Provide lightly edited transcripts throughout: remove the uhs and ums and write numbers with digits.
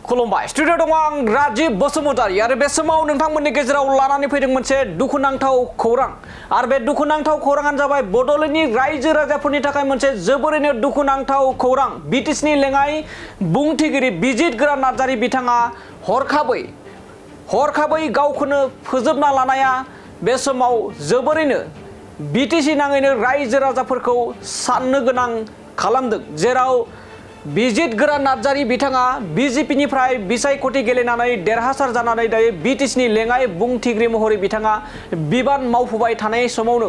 खुलुमबाय स्टुडियो दङ आं राजीब बसुमतारी आरो बे समाव नोंथांमोननि गेजेराव लानानै फैदों मोनसे दुखुनांथाव खौरां आरो बे दुखुनांथाव खौराङानो जाबाय बड'लेण्डनि रायजो राजाफोरनि थाखाय मोनसे जोबोरैनो दुखुनांथाव खौरां बिटिसिनि लेङाइ बुंथिगिरि बिजित नार्जारी बिथाङा हरखाबै गावखौनो फोजोबना लानाया बे समाव जोबोरैनो बिटिसि नाङैनो रायजो राजाफोरखौ साननो गोनां खालामदों जेराव बिजित नार्जारी बिथाङा बिजेपिनिफ्राय बिसायख'थि गेलेनानै देरहासार जानानै दायो बिटिसिनि लेङाइ बुंथिगिरि महरै बिथाङा बिबान मावफुबाय थानाय समावनो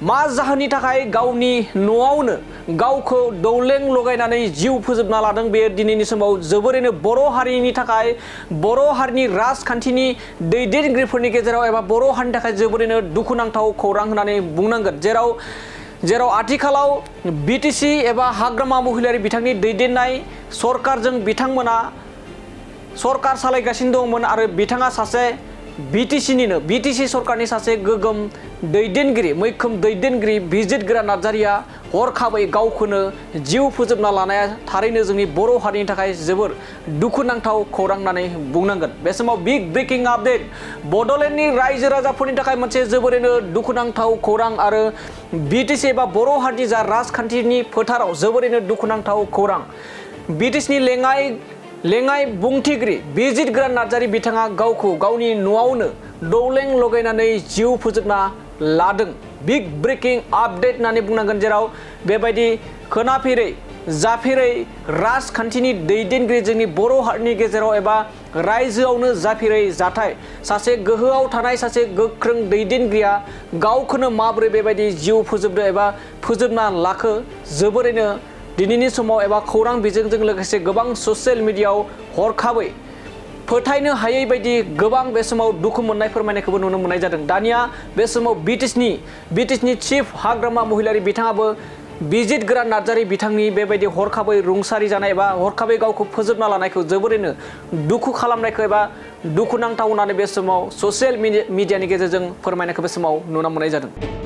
मा जाहोननि थाखाय गावनि न'आवनो गावखौ दौलें लगायनानै जिउ फोजोबना लादों बे दिनैनि समाव जोबोरैनो बर' हारिनि थाखाय बर' हारिनि राजखान्थिनि दैदेनगिरिफोरनि गेजेराव एबा बर' हारिनि थाखाय जोबोरैनो दुखुनांथाव खौरां होननानै बुंनांगोन जेराव आथिखालाव बिटिसि एबा हाग्रामा महिलारी बिथांनि दैदेननाय सरकारजों बिथांमोना सरकार सालायगासिनो दंमोन आरो बिथाङा सासे बिटिसि सरकारनि सासे गोगोम दैदेनगिरि मैखोम दैदेनगिरि बिजित नार्जारीया हरखाबै गावखौनो जिउ फोजोबना लानाया थारैनो जोंनि बर' हारिनि थाखाय जोबोर दुखुनांथाव खौरां होननानै बुंनांगोन बे समाव बिग ब्रेकिं आपडेट बड'लेण्डनि रायजो राजाफोरनि थाखाय मोनसे जोबोरैनो दुखुनांथाव खौरां आरो बिटिसि एबा बर' हारिनि जा राजखान्थिनि फोथाराव जोबोरैनो दुखुनांथाव खौरां बिटिसिनि लेङाइ बुंथिगिरि बिजित नार्जारी बिथाङा गावखौ गावनि न'आवनो दौलें लगायनानै जिउ फोजोबना लादों बिग ब्रेकिं आपडेट होननानै बुंनांगोन जेराव बेबायदि खोनाफेरै जाफेरै राजखान्थिनि दैदेनगिरि जोंनि बर' हारिनि गेजेराव एबा रायजोआवनो जाफेरै जाथाय सासे गोहोआव थानाय सासे गोख्रों दैदेनगिरिया गावखौनो माबोरै बेबायदि जिउ फोजोबदो एबा फोजोबना लाखो जोबोरैनो दिनैनि समाव एबा खौरां बिजोंजों लोगोसे गोबां ससियेल मिडियायाव हरखाबै फोथायनो हायै बायदि गोबां बे समाव दुखु मोननाय फोरमायनायखौबो नुनो मोननाय जादों दानिया बे समाव बिटिसिनि चिफ हाग्रामा महिलारी बिथाङाबो बिजित नार्जारी बिथांनि बेबायदि हरखाबै रुंसारि जानाय एबा हरखाबै गावखौ फोजोबना लानायखौ जोबोरैनो दुखु खालामनायखौ एबा दुखुनांथाव होननानै बे समाव ससियेल मिडियानि गेजेरजों फोरमायनायखौ बे समाव नुनो मोननाय जादों।